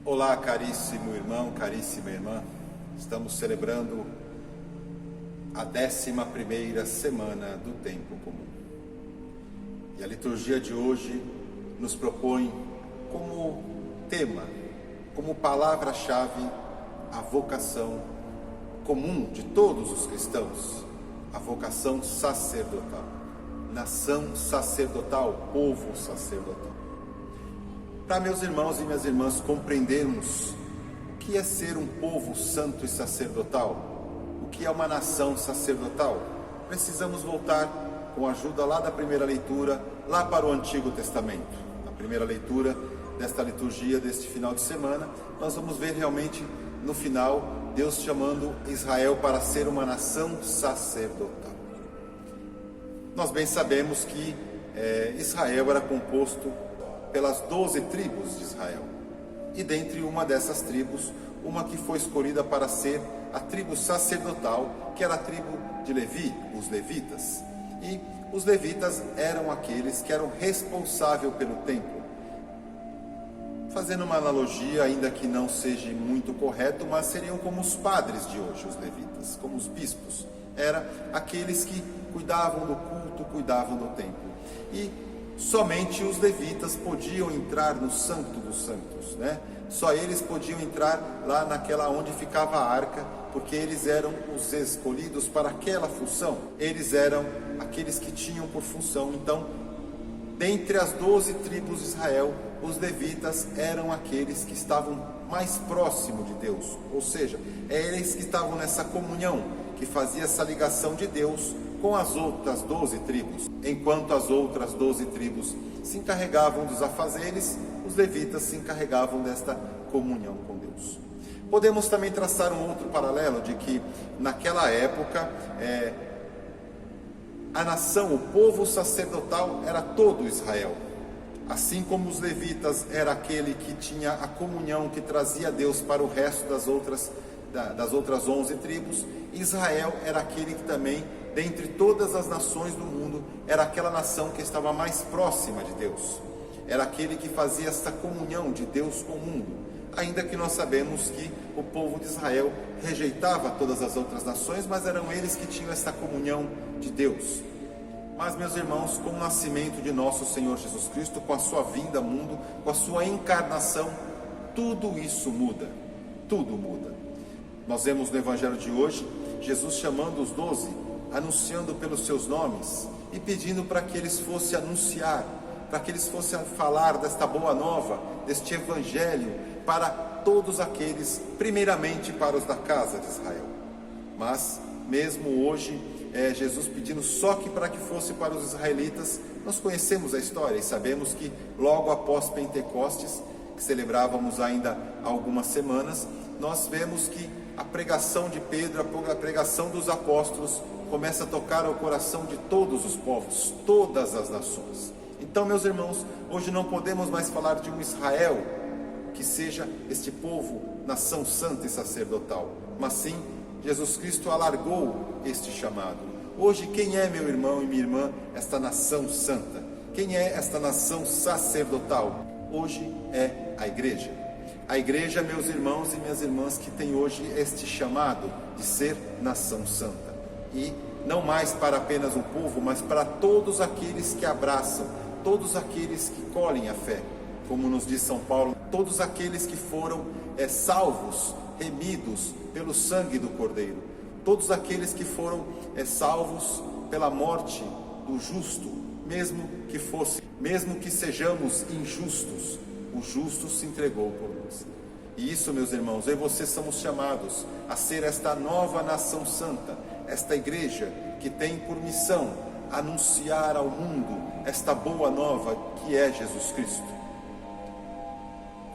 Olá, caríssimo irmão, caríssima irmã. Estamos celebrando a 11ª semana do tempo comum. E a liturgia de hoje nos propõe como tema, como palavra-chave, a vocação comum de todos os cristãos, a vocação sacerdotal. Nação sacerdotal, povo sacerdotal. Para meus irmãos e minhas irmãs compreendermos o que é ser um povo santo e sacerdotal, o que é uma nação sacerdotal, precisamos voltar, com a ajuda lá da primeira leitura, lá para o Antigo Testamento. A primeira leitura desta liturgia, deste final de semana, nós vamos ver realmente no final, Deus chamando Israel para ser uma nação sacerdotal. Nós bem sabemos que Israel era composto pelas 12 tribos de Israel. E dentre uma dessas tribos, uma que foi escolhida para ser a tribo sacerdotal, que era a tribo de Levi, os levitas. E os levitas eram aqueles que eram responsáveis pelo templo. Fazendo uma analogia, ainda que não seja muito correto, mas seriam como os padres de hoje, os levitas, como os bispos. Eram aqueles que cuidavam do culto, cuidavam do templo. E somente os levitas podiam entrar no Santo dos Santos, né? Só eles podiam entrar lá naquela onde ficava a arca, porque eles eram os escolhidos para aquela função. Eles eram aqueles que tinham por função. Então, dentre as 12 tribos de Israel, os levitas eram aqueles que estavam mais próximos de Deus. Ou seja, eles que estavam nessa comunhão, que fazia essa ligação de Deus com as outras 12 tribos. Enquanto as outras 12 tribos se encarregavam dos afazeres, os levitas se encarregavam desta comunhão com Deus. Podemos também traçar um outro paralelo de que naquela época a nação, o povo sacerdotal era todo Israel. Assim como os levitas era aquele que tinha a comunhão que trazia Deus para o resto das outras 11 tribos, Israel era aquele que também, dentre todas as nações do mundo, era aquela nação que estava mais próxima de Deus. Era aquele que fazia essa comunhão de Deus com o mundo. Ainda que nós sabemos que o povo de Israel rejeitava todas as outras nações, mas eram eles que tinham essa comunhão de Deus. Mas, meus irmãos, com o nascimento de nosso Senhor Jesus Cristo, com a sua vinda ao mundo, com a sua encarnação, tudo isso muda. Tudo muda. Nós vemos no Evangelho de hoje, Jesus chamando os 12, anunciando pelos seus nomes e pedindo para que eles fossem anunciar, para que eles fossem falar desta boa nova, deste Evangelho, para todos aqueles, primeiramente para os da casa de Israel. Mas, mesmo hoje, Jesus pedindo só que para que fosse para os israelitas, nós conhecemos a história e sabemos que logo após Pentecostes, que celebrávamos ainda há algumas semanas, nós vemos que a pregação de Pedro, a pregação dos apóstolos, começa a tocar ao coração de todos os povos, todas as nações. Então, meus irmãos, hoje não podemos mais falar de um Israel que seja este povo, nação santa e sacerdotal, mas sim, Jesus Cristo alargou este chamado. Hoje, quem é, meu irmão e minha irmã, esta nação santa? Quem é esta nação sacerdotal? Hoje é a igreja. A igreja, meus irmãos e minhas irmãs, que tem hoje este chamado de ser nação santa. E não mais para apenas um povo, mas para todos aqueles que abraçam, todos aqueles que colhem a fé. Como nos diz São Paulo, todos aqueles que foram salvos, remidos pelo sangue do Cordeiro. Todos aqueles que foram salvos pela morte do justo, mesmo que sejamos injustos, o justo se entregou por nós. E isso, meus irmãos, eu e você somos chamados a ser esta nova nação santa, esta igreja que tem por missão anunciar ao mundo esta boa nova que é Jesus Cristo.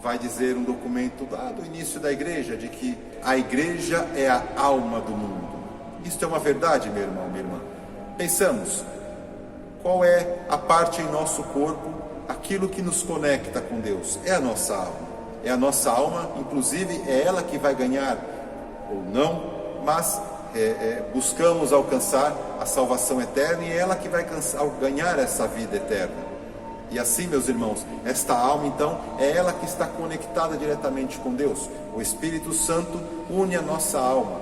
Vai dizer um documento lá do início da igreja, de que a igreja é a alma do mundo. Isto é uma verdade, meu irmão, minha irmã. Pensamos, qual é a parte em nosso corpo, aquilo que nos conecta com Deus? É a nossa alma. É a nossa alma, inclusive é ela que vai ganhar, ou não, mas buscamos alcançar a salvação eterna e é ela que vai ganhar essa vida eterna. E assim, meus irmãos, esta alma então é ela que está conectada diretamente com Deus. O Espírito Santo une a nossa alma,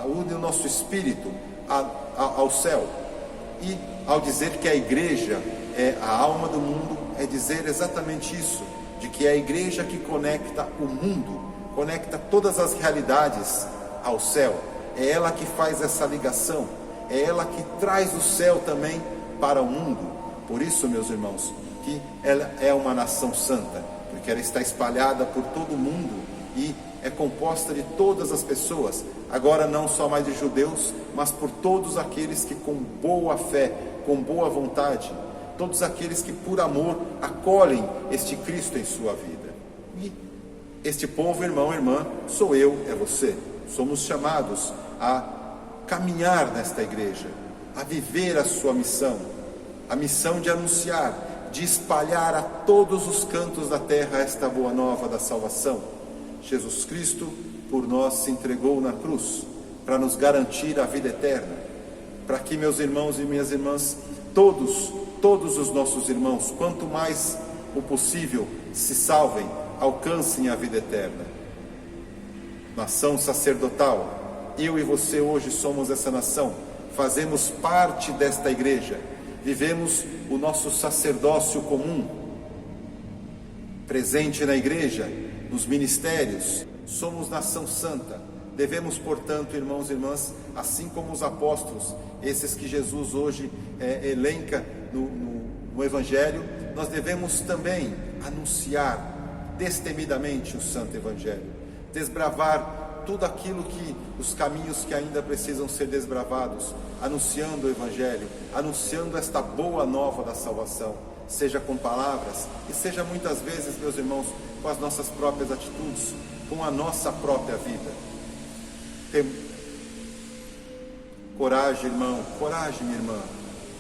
une o nosso espírito ao céu. E ao dizer que a igreja é a alma do mundo, é dizer exatamente isso, de que é a igreja que conecta o mundo, conecta todas as realidades ao céu. É ela que faz essa ligação, é ela que traz o céu também para o mundo. Por isso, meus irmãos, que ela é uma nação santa, porque ela está espalhada por todo o mundo e é composta de todas as pessoas, agora não só mais de judeus, mas por todos aqueles que com boa fé, com boa vontade, todos aqueles que por amor acolhem este Cristo em sua vida. E este povo, irmão, irmã, sou eu, é você. Somos chamados a caminhar nesta igreja, a viver a sua missão, a missão de anunciar, de espalhar a todos os cantos da terra esta boa nova da salvação. Jesus Cristo por nós se entregou na cruz para nos garantir a vida eterna, para que, meus irmãos e minhas irmãs, todos os nossos irmãos, quanto mais o possível, se salvem, alcancem a vida eterna. Nação sacerdotal, eu e você hoje somos essa nação, fazemos parte desta igreja, vivemos o nosso sacerdócio comum, presente na igreja, nos ministérios, somos nação santa. Devemos, portanto, irmãos e irmãs, assim como os apóstolos, esses que Jesus hoje elenca no Evangelho, nós devemos também anunciar destemidamente o Santo Evangelho, desbravar tudo aquilo os caminhos que ainda precisam ser desbravados, anunciando o Evangelho, anunciando esta boa nova da salvação, seja com palavras e seja muitas vezes, meus irmãos, com as nossas próprias atitudes, com a nossa própria vida. Coragem, irmão, coragem, minha irmã.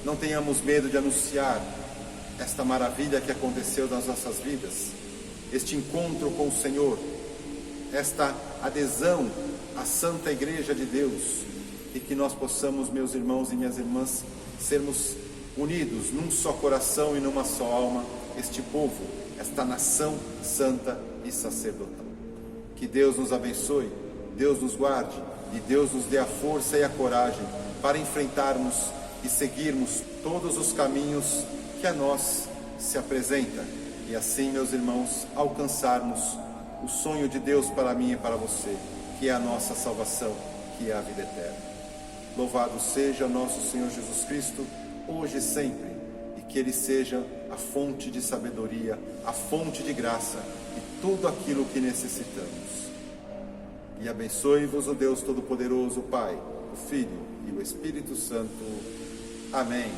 Não tenhamos medo de anunciar esta maravilha que aconteceu nas nossas vidas, este encontro com o Senhor, esta adesão à Santa Igreja de Deus, e que nós possamos, meus irmãos e minhas irmãs, sermos unidos num só coração e numa só alma, este povo, esta nação santa e sacerdotal. Que Deus nos abençoe, Deus nos guarde e Deus nos dê a força e a coragem para enfrentarmos e seguirmos todos os caminhos que a nós se apresenta, e assim, meus irmãos, alcançarmos o sonho de Deus para mim e para você, que é a nossa salvação, que é a vida eterna. Louvado seja nosso Senhor Jesus Cristo, hoje e sempre, e que Ele seja a fonte de sabedoria, a fonte de graça e tudo aquilo que necessitamos. E abençoe-vos o Deus Todo-Poderoso, o Pai, o Filho e o Espírito Santo. Amém.